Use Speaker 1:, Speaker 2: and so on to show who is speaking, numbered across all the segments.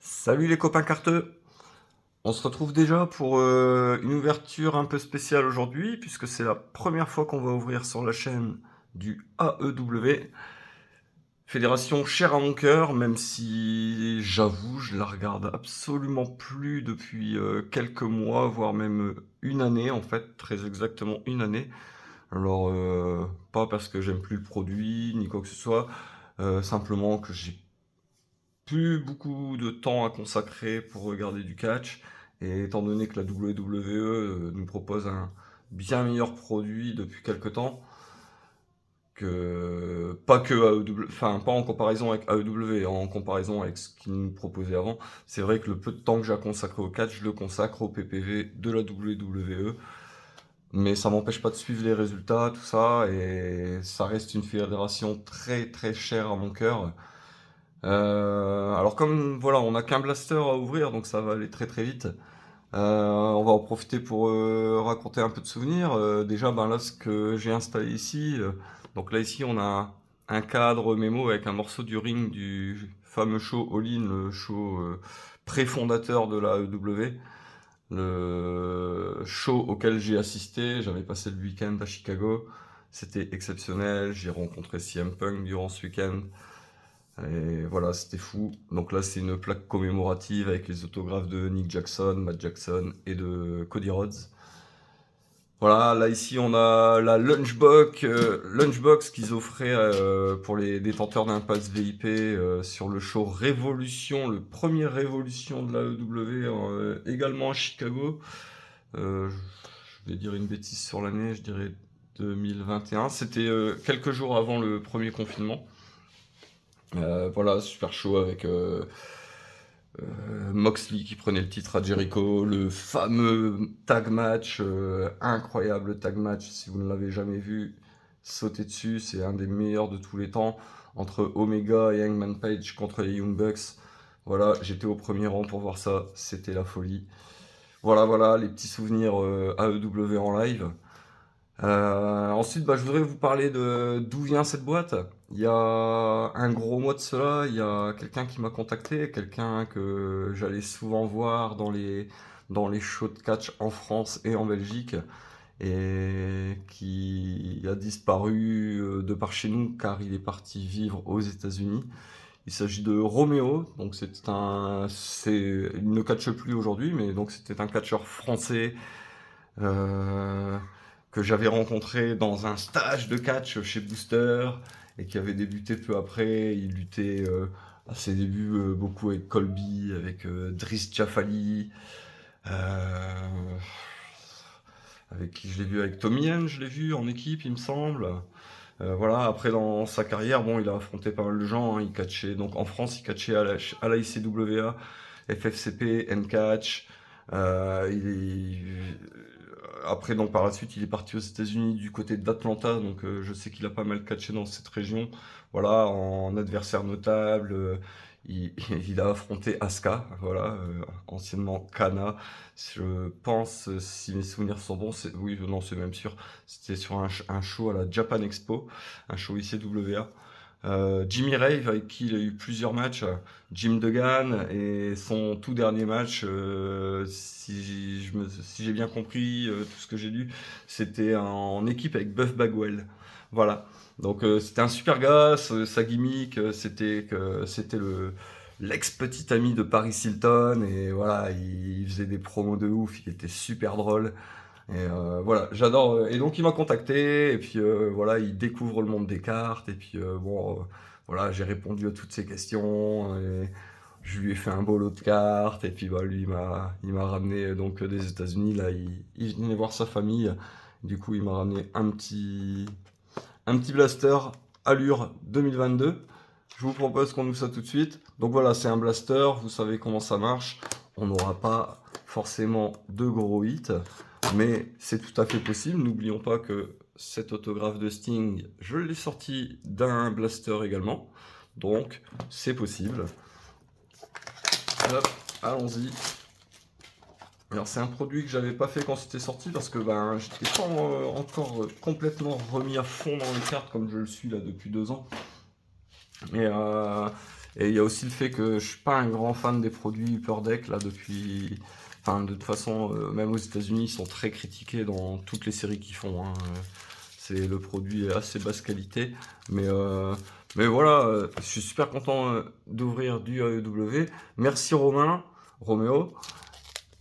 Speaker 1: Salut les copains carteux! On se retrouve déjà pour une ouverture un peu spéciale aujourd'hui, puisque c'est la première fois qu'on va ouvrir sur la chaîne du AEW, fédération chère à mon cœur, même si j'avoue, je la regarde absolument plus depuis quelques mois, voire même une année en fait, très exactement une année. Alors, pas parce que j'aime plus le produit, ni quoi que ce soit, simplement que j'ai plus beaucoup de temps à consacrer pour regarder du catch. Et étant donné que la WWE nous propose un bien meilleur produit depuis quelques temps, que pas que AEW, enfin pas en comparaison avec AEW, en comparaison avec ce qu'ils nous proposaient avant, c'est vrai que le peu de temps que j'ai à consacrer au catch, je le consacre au PPV de la WWE. Mais ça m'empêche pas de suivre les résultats, tout ça, et ça reste une fédération très très chère à mon cœur. Alors comme voilà, on n'a qu'un blaster à ouvrir, donc ça va aller très très vite. On va en profiter pour raconter un peu de souvenirs. Déjà, ben là, ce que j'ai installé ici, donc là ici, on a un cadre mémo avec un morceau du ring du fameux show All In, le show préfondateur de la AEW, le show auquel j'ai assisté. J'avais passé le week-end à Chicago. C'était exceptionnel. J'ai rencontré CM Punk durant ce week-end. Et voilà, c'était fou. Donc là, c'est une plaque commémorative avec les autographes de Nick Jackson, Matt Jackson et de Cody Rhodes. Voilà, là ici on a la lunchbox qu'ils offraient pour les détenteurs d'un pass VIP sur le show Révolution, le premier Révolution de la EW, également à Chicago. Je vais dire une bêtise sur l'année, je dirais 2021. C'était quelques jours avant le premier confinement. Voilà, super chaud avec Moxley qui prenait le titre à Jericho, le fameux tag match, incroyable tag match, si vous ne l'avez jamais vu, sautez dessus, c'est un des meilleurs de tous les temps, entre Omega et Hangman Page contre les Young Bucks. Voilà, j'étais au premier rang pour voir ça, c'était la folie. Voilà, voilà, les petits souvenirs AEW en live. Ensuite, bah, je voudrais vous parler de d'où vient cette boîte. Il y a un gros mois de cela, il y a quelqu'un qui m'a contacté, quelqu'un que j'allais souvent voir dans les shows de catch en France et en Belgique, et qui a disparu de par chez nous car il est parti vivre aux États-Unis. Il s'agit de Roméo, donc il ne catche plus aujourd'hui, mais donc c'était un catcheur français euh, que j'avais rencontré dans un stage de catch chez Booster et qui avait débuté peu après. Il luttait à ses débuts beaucoup avec Colby, avec Driss Jafali, euh, avec qui je l'ai vu avec Tommy End, je l'ai vu en équipe, il me semble. Voilà, après dans sa carrière, bon, il a affronté pas mal de gens, hein. Il catchait, donc en France, il catchait à la ICWA, FFCP, N-Catch. Après, donc par la suite, il est parti aux États-Unis du côté d'Atlanta, donc je sais qu'il a pas mal catché dans cette région. Voilà, en adversaire notable, il a affronté Asuka, voilà, anciennement Kana. Je pense, si mes souvenirs sont bons, oui, non, c'est même sûr, c'était sur un show à la Japan Expo, un show ICWA. Jimmy Rave, avec qui il a eu plusieurs matchs, Jim Duggan, et son tout dernier match, si j'ai bien compris tout ce que j'ai lu, c'était en équipe avec Buff Bagwell. Voilà. Donc c'était un super gars, sa gimmick, c'était l'ex-petit ami de Paris Hilton, et voilà, il faisait des promos de ouf, il était super drôle. Et voilà, j'adore. Et donc il m'a contacté, et puis voilà, il découvre le monde des cartes, et puis bon, voilà, j'ai répondu à toutes ses questions, et je lui ai fait un beau lot de cartes, et puis bah, lui, il m'a ramené donc des États-Unis, là, il venait voir sa famille, du coup, il m'a ramené un petit blaster Allure 2022. Je vous propose qu'on ouvre ça tout de suite. Donc voilà, c'est un blaster, vous savez comment ça marche. On n'aura pas forcément de gros hits, mais c'est tout à fait possible. N'oublions pas que cet autographe de Sting, je l'ai sorti d'un blaster également. Donc c'est possible. Hop, allons-y. Alors c'est un produit que j'avais pas fait quand c'était sorti parce que ben j'étais pas encore complètement remis à fond dans les cartes comme je le suis là depuis 2 ans. Et Et il y a aussi le fait que je suis pas un grand fan des produits Upper Deck là depuis. Enfin, de toute façon, même aux États-Unis, ils sont très critiqués dans toutes les séries qu'ils font, hein. C'est le produit est assez basse qualité, mais voilà, je suis super content d'ouvrir du AEW. Merci Roméo.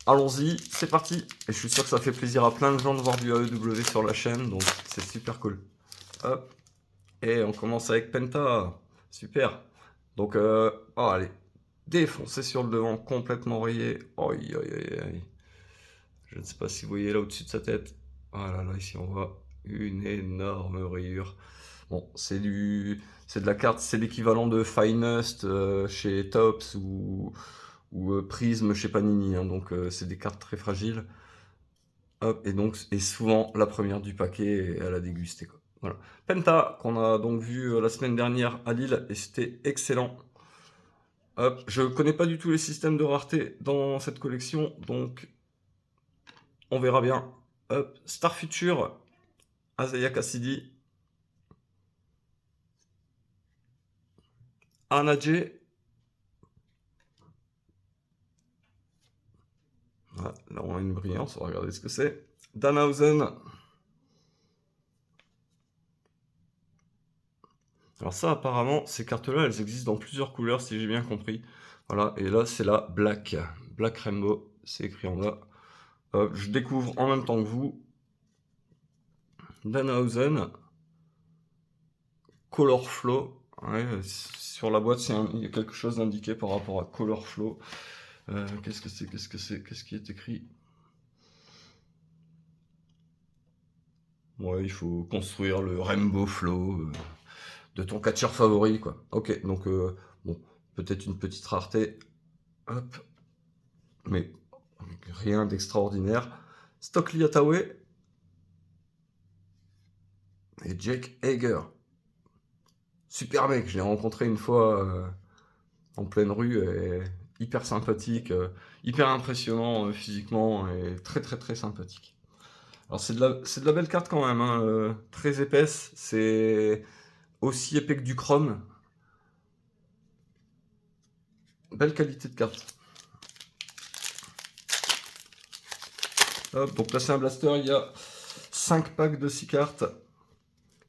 Speaker 1: Allons-y, c'est parti. Et je suis sûr que ça fait plaisir à plein de gens de voir du AEW sur la chaîne, donc c'est super cool. Hop. Et on commence avec Penta. Super. Donc, oh, allez. Défoncé sur le devant, complètement rayé. Aïe, aïe, aïe, aïe. Je ne sais pas si vous voyez là au-dessus de sa tête. Voilà, là, ici, on voit une énorme rayure. Bon, c'est de la carte, c'est l'équivalent de Finest chez Tops ou Prism chez Panini, hein, donc c'est des cartes très fragiles. Hop, et donc, et souvent la première du paquet à la déguster, quoi. Voilà. Penta, qu'on a donc vu la semaine dernière à Lille, et c'était excellent. Hop, je connais pas du tout les systèmes de rareté dans cette collection, donc on verra bien. Hop, Star Future, Isaiah Cassidy, Anadje. Voilà, là on a une brillance, on va regarder ce que c'est. Danhausen. Alors ça apparemment, ces cartes-là, elles existent dans plusieurs couleurs si j'ai bien compris. Voilà, et là c'est la Black. Black Rainbow, c'est écrit en bas. Je découvre en même temps que vous. Danhausen. Color Flow. Ouais, sur la boîte, il y a quelque chose d'indiqué par rapport à Color Flow. Qu'est-ce que c'est? Qu'est-ce que c'est? Qu'est-ce qui est écrit? Ouais, il faut construire le Rainbow Flow de ton catcheur favori, quoi. Ok, donc bon, peut-être une petite rareté. Hop, mais rien d'extraordinaire. Stockley Hathaway et Jake Hager. Super mec, je l'ai rencontré une fois en pleine rue, et hyper sympathique, hyper impressionnant physiquement et très très très sympathique. Alors c'est de la belle carte quand même, hein, très épaisse, c'est aussi épais que du chrome. Belle qualité de carte. Hop, pour placer un blaster, il y a 5 packs de 6 cartes.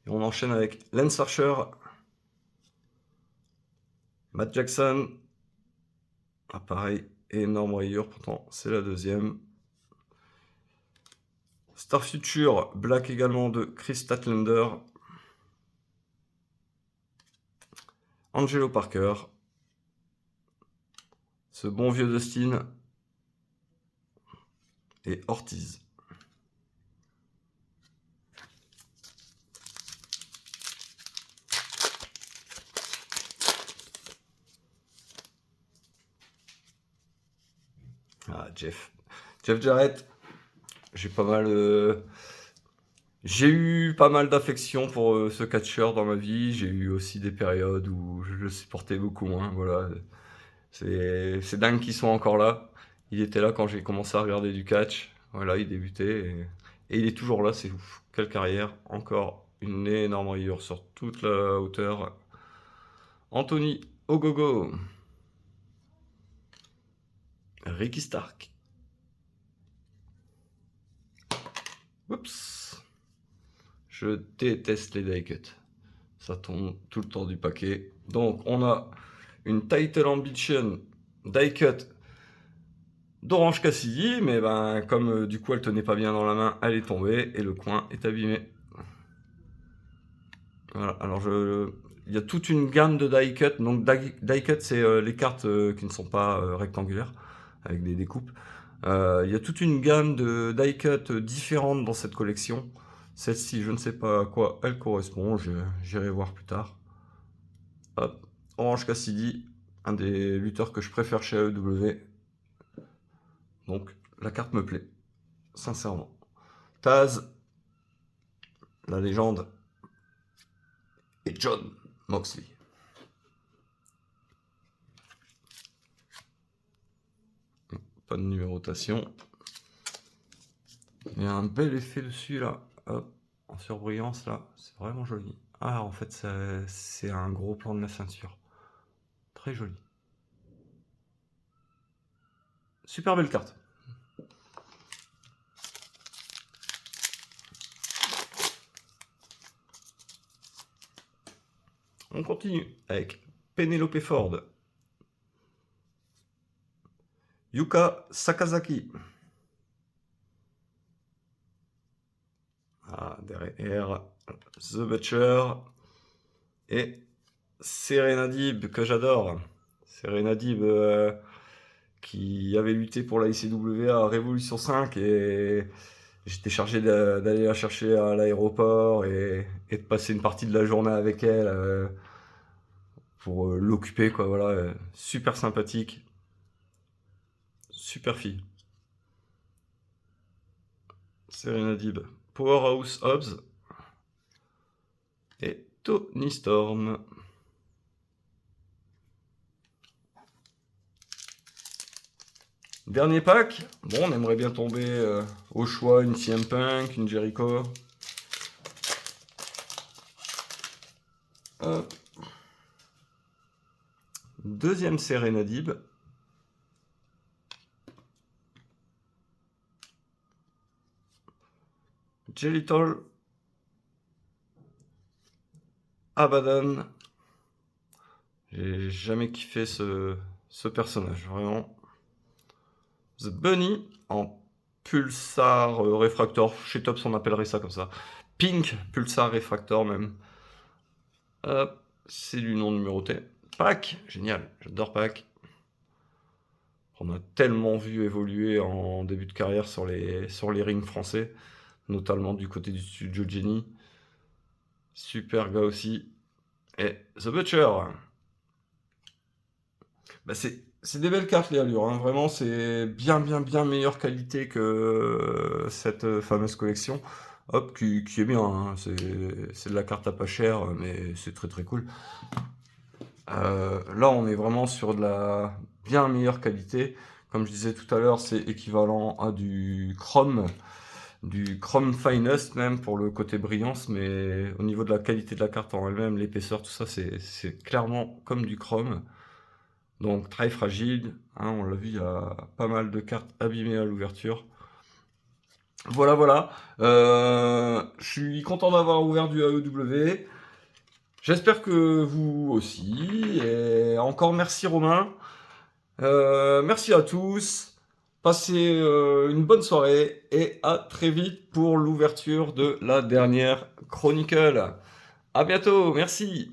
Speaker 1: Et on enchaîne avec Lance Archer, Matt Jackson. Ah, pareil, énorme rayure, pourtant c'est la deuxième. Star Future, Black également de Chris Statlander. Angelo Parker. Ce bon vieux Dustin. Et Ortiz. Ah, Jeff. Jeff Jarrett. J'ai pas mal. J'ai eu pas mal d'affection pour ce catcheur dans ma vie. J'ai eu aussi des périodes où je le supportais beaucoup moins. Voilà. C'est dingue qu'il soit encore là. Il était là quand j'ai commencé à regarder du catch. Voilà, il débutait. Et il est toujours là, c'est ouf. Quelle carrière. Encore une énorme rayure sur toute la hauteur. Anthony Ogogo. Ricky Stark. Oups. Je déteste les die cuts. Ça tombe tout le temps du paquet. Donc on a une Title Ambition die cut d'Orange Cassidy, mais ben comme du coup elle tenait pas bien dans la main, elle est tombée et le coin est abîmé. Voilà, alors il y a toute une gamme de die cut. Donc die cut c'est les cartes qui ne sont pas rectangulaires avec des découpes. Il y a toute une gamme de die cut différentes dans cette collection. Celle-ci, je ne sais pas à quoi elle correspond, j'irai voir plus tard. Hop, Orange Cassidy, un des lutteurs que je préfère chez AEW. Donc la carte me plaît, sincèrement. Taz, la légende, et John Moxley. Pas de numérotation. Il y a un bel effet dessus là, hop, en surbrillance là, c'est vraiment joli. Ah, en fait, c'est un gros plan de la ceinture. très joli. Super belle carte. On continue avec Penelope Ford. Yuka Sakazaki. Ah, derrière The Butcher. Et Serena Deeb, que j'adore. Serena Deeb qui avait lutté pour la ICW à Révolution 5 et j'étais chargé d'aller la chercher à l'aéroport et de passer une partie de la journée avec elle pour l'occuper, quoi. Voilà, super sympathique. Super fille. Serena Deeb. Powerhouse Hobbs. Et Tony Storm. Dernier pack. Bon, on aimerait bien tomber au choix une CM Punk, une Jericho. Deuxième Serena Deeb. Jelitol. Abaddon. J'ai jamais kiffé ce personnage, vraiment. The Bunny en Pulsar Refractor. Chez Tops, on appellerait ça comme ça. Pink Pulsar Refractor, même. C'est du nom numéroté. Pac, génial, j'adore Pac. On a tellement vu évoluer en début de carrière sur les rings français, notamment du côté du studio Jenny. Super gars aussi. Et The Butcher. Bah c'est des belles cartes les allures, hein. Vraiment c'est bien meilleure qualité que cette fameuse collection. Hop, qui est bien, hein. C'est de la carte à pas cher, mais c'est très cool. Là on est vraiment sur de la bien meilleure qualité. Comme je disais tout à l'heure, c'est équivalent à du Chrome Finest même pour le côté brillance, mais au niveau de la qualité de la carte en elle-même, l'épaisseur, tout ça, c'est clairement comme du Chrome. Donc très fragile, hein, on l'a vu, il y a pas mal de cartes abîmées à l'ouverture. Voilà. Je suis content d'avoir ouvert du AEW. J'espère que vous aussi. Et encore merci Romain. Merci à tous. Passez une bonne soirée et à très vite pour l'ouverture de la dernière Chronicle. À bientôt, merci.